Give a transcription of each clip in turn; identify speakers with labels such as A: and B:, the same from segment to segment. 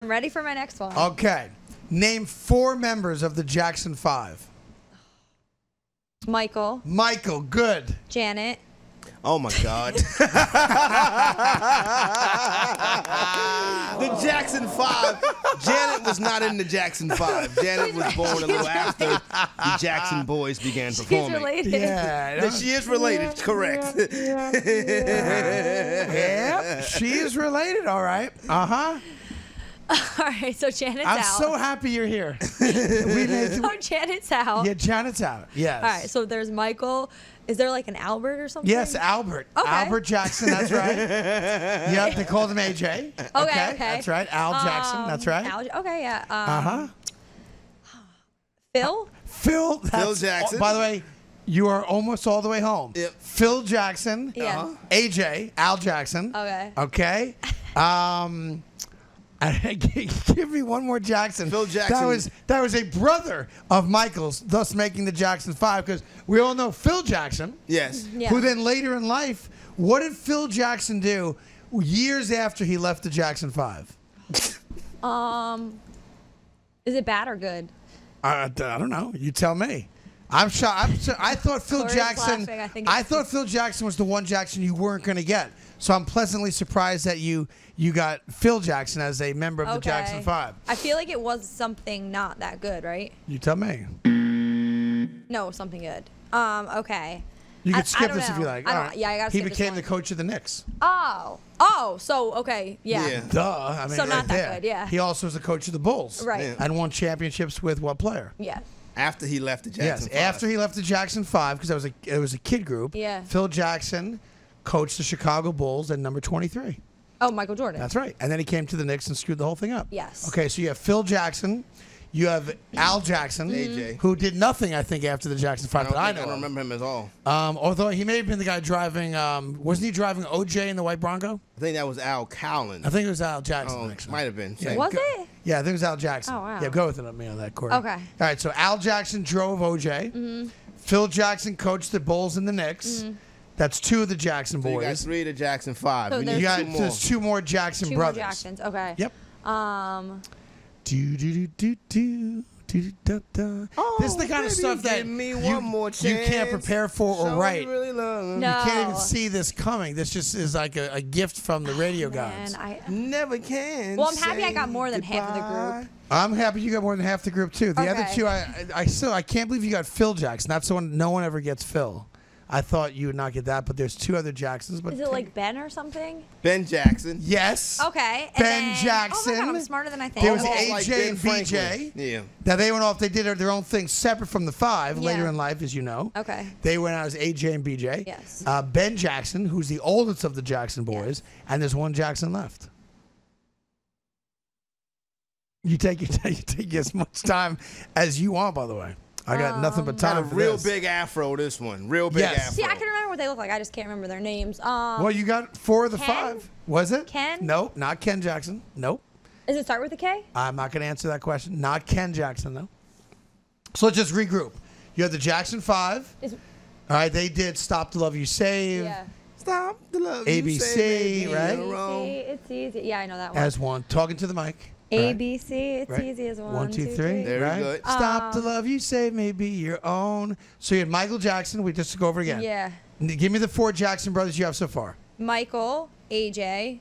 A: I'm ready for my next one.
B: Okay. Name 4 members of the Jackson 5.
A: Michael.
B: Michael, good.
A: Janet.
C: Oh my God. The Jackson 5. Janet was not in the Jackson 5. Janet was born a little after the Jackson boys began performing.
A: She's related.
B: Yeah.
C: She is related, correct.
B: Yeah, she is related, all right. Uh-huh.
A: All right, so Janet's out.
B: I'm so happy you're here.
A: So Janet's out.
B: Yeah, Janet's out. Yes.
A: All right, so there's Michael. Is there like an Albert or something?
B: Yes, Albert.
A: Okay.
B: Albert Jackson, that's right. Yep, they called him AJ.
A: Okay.
B: That's right. Al Jackson, that's right.
A: Okay, yeah.
B: Uh-huh.
A: Phil?
B: Phil
C: Jackson.
B: By the way, you are almost all the way home.
C: Yep.
B: Phil Jackson.
A: Yeah.
B: AJ, Al Jackson.
A: Okay.
B: Okay. Give me one more Jackson.
C: Phil Jackson.
B: That was a brother of Michael's, thus making the Jackson 5, because we all know Phil Jackson.
C: Yes.
A: Yeah.
B: Who then later in life, what did Phil Jackson do years after he left the Jackson 5?
A: Is it bad or good?
B: I don't know. You tell me. I'm shocked. I thought Phil
A: Corey's
B: Jackson.
A: laughing.
B: I thought Phil Jackson was the one Jackson you weren't going to get. So I'm pleasantly surprised that you got Phil Jackson as a member of the Jackson 5.
A: I feel like it was something not that good, right?
B: You tell me.
A: No, something good. Okay.
B: You
A: I
B: could skip
A: don't
B: this if
A: know.
B: you like.
A: I don't-
B: All right.
A: yeah, I gotta
B: He
A: skip this
B: became
A: one.
B: the coach of the Knicks.
A: Oh, so okay, yeah.
C: Yeah.
B: Duh. I mean,
A: So not
B: right
A: that
B: there.
A: good, yeah.
B: He also was the coach of the Bulls.
A: Right.
C: Yeah.
B: And won championships with what player?
A: Yeah.
C: After he left the
B: Yes,
C: Jackson 5.
B: after he left the Jackson 5, because it was a kid group.
A: Yeah.
B: Phil Jackson coached the Chicago Bulls at number 23.
A: Oh, Michael Jordan.
B: That's right. And then he came to the Knicks and screwed the whole thing up.
A: Yes.
B: Okay, so you have Phil Jackson. You have Al Jackson,
C: AJ.
B: who did nothing, I think, after the Jackson 5 that I know
C: I don't
B: of.
C: remember him at all.
B: Although he may have been the guy driving, wasn't he driving OJ in the white Bronco?
C: I think that was Al Cowlin.
B: I think it was Al Jackson,
C: Oh,
B: actually.
C: might have been.
B: Yeah,
A: Was
B: go-
A: it?
B: Yeah, I think it was Al Jackson.
A: Oh, wow.
B: Yeah, go with it on me on that, Corey.
A: Okay.
B: All right, so Al Jackson drove OJ. Phil Jackson coached the Bulls and the Knicks. That's 2 of the Jackson
C: So you got
B: boys.
C: 3 of the Jackson 5.
A: So
C: We
A: there's
C: need
B: You got
C: 2 more.
B: there's 2 more Jackson
A: Two more
B: brothers.
A: Jacksons. Okay.
B: Yep. Do do do do do.
C: Oh,
B: This is the kind of
C: baby,
B: stuff that
C: give me
B: you,
C: one more
B: you can't
C: chance.
B: prepare for or
C: Show me
B: write.
C: really love.
A: No.
B: You can't even see this coming. This just is like a gift from the radio
A: Man,
B: gods.
C: Never can.
A: Well, I'm happy I
C: say
A: got more than half of the
C: goodbye.
A: group.
B: I'm happy you got more than half the group too. The other
A: Okay.
B: 2, I can't believe you got Phil Jackson. That's the one. No one ever gets Phil. I thought you would not get that, but there's 2 other Jacksons. But
A: Is it like Ben or something?
C: Ben Jackson.
B: yes?
A: Okay. And
B: Ben
A: then,
B: Jackson.
A: Oh my God, I'm smarter than I think.
B: There was
A: Okay.
B: AJ
C: Ben
B: and
C: Franklin.
B: BJ.
C: Yeah.
B: Now they went off. They did their own thing separate from the 5 later
A: Yeah.
B: in life, as you know.
A: Okay.
B: They went out as AJ and BJ.
A: Yes.
B: Ben Jackson, who's the oldest of the Jackson boys, and there's 1 Jackson left. You take as much time as you want. By the way, I got nothing but time
C: Got a
B: for
C: real
B: this.
C: big afro, this one. Real big
B: Yes.
C: afro.
A: See, I can remember what they look like. I just can't remember their names.
B: Well, you got 4 of the
A: Ken?
B: 5. Was it?
A: Ken?
B: Nope, not Ken Jackson. Nope.
A: Does it start with a K?
B: I'm not going to answer that question. Not Ken Jackson, though. So let's just regroup. You have the Jackson 5.
A: Is-
B: All right, they did Stop the Love You Save.
A: Yeah.
C: Stop the love.
B: ABC,
C: you say, baby,
B: right?
C: you're wrong.
A: It's easy. Yeah, I know that one.
B: As 1. Talking to the mic.
A: ABC. It's
B: Right.
A: easy as
B: 1, 2, 3.
C: Very
B: right?
C: good.
B: Stop the love you save may be your own. So you had Michael Jackson. We just go over again.
A: Yeah.
B: Give me the 4 Jackson brothers you have so far.
A: Michael, AJ,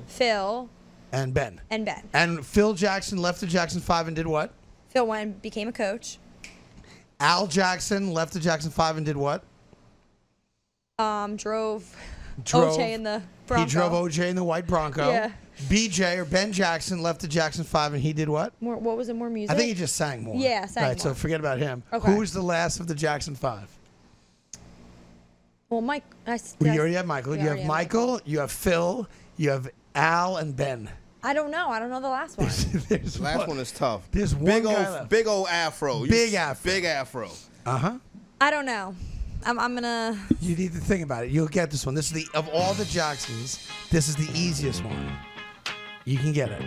A: Phil,
B: And Ben.
A: and Ben.
B: And Phil Jackson left the Jackson 5 and did what?
A: Phil went and became a coach.
B: Al Jackson left the Jackson 5 and did what?
A: Drove
B: Drove-
A: OJ in the Bronco.
B: He drove OJ in the white Bronco.
A: Yeah.
B: BJ or Ben Jackson left the Jackson 5 and he did what?
A: What was it? More music?
B: I think he just sang more.
A: Yeah, sang
B: Right, so
A: more.
B: forget about him.
A: Okay.
B: Who was the last of the Jackson 5?
A: Well, Mike.
B: You already have Michael.
A: Yeah,
B: You
A: I
B: have
A: already have
B: Michael, you have Phil, you have Al and Ben.
A: I don't know. I don't know the last one.
B: There's
C: The last one is tough.
B: There's
C: big
B: one
C: old,
B: guy left.
C: big old afro.
B: Big afro.
C: Big afro.
B: Uh-huh.
A: I don't know. I'm gonna.
B: You need to think about it. You'll get this one. This is of all the Jacksons, this is the easiest one. You can get it.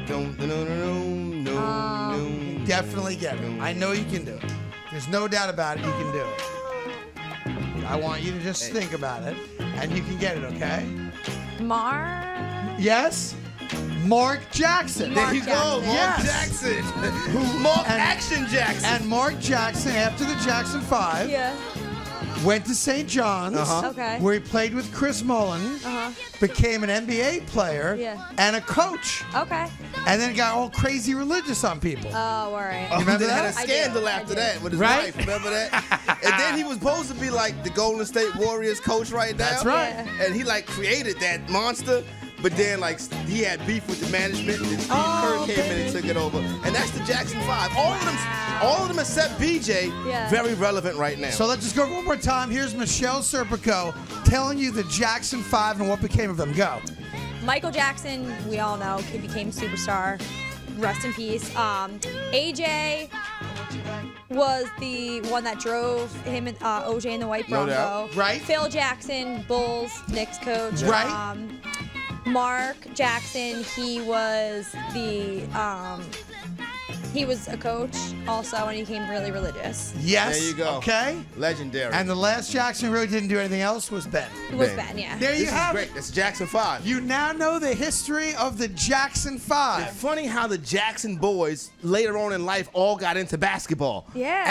B: Definitely get it. I know you can do it. There's no doubt about it. You can do it. I want you to just think about it, and you can get it. Okay?
A: Mar.
B: Yes. Mark Jackson.
C: There you go, Mark
B: Yes.
C: Jackson. Mark Action Jackson.
B: And Mark Jackson, after the Jackson 5,
A: Yeah.
B: went to St. John's,
A: Okay.
B: where he played with Chris Mullen, became an NBA player, and a coach.
A: Okay.
B: And then got all crazy religious on people.
A: Oh, all right.
C: You
B: remember
C: had a
B: that?
C: scandal after that with his
B: Right?
C: wife. Remember that? And then he was supposed to be like the Golden State Warriors coach right now.
B: That's right.
A: Yeah.
C: And he like created that monster. But then, like, he had beef with the management, and Steve Kerr came in and took it over. And that's the Jackson 5. All of them except BJ, very relevant right now.
B: So let's just go one more time. Here's Michelle Serpico telling you the Jackson 5 and what became of them. Go.
A: Michael Jackson, we all know, he became superstar. Rest in peace. AJ was the one that drove him and OJ in the white
C: No
A: Bronco.
C: doubt.
B: Right.
A: Phil Jackson, Bulls, Knicks coach.
B: Right.
A: Mark Jackson, he was a coach also, and he became really religious.
B: Yes.
C: There you go.
B: Okay.
C: Legendary.
B: And the last Jackson who really didn't do anything else was Ben.
A: It was Ben, yeah.
B: There you
C: This
B: have
C: is great.
B: it.
C: That's Jackson 5.
B: You now know the history of the Jackson 5.
C: It's funny how the Jackson boys later on in life all got into basketball.
A: Yeah.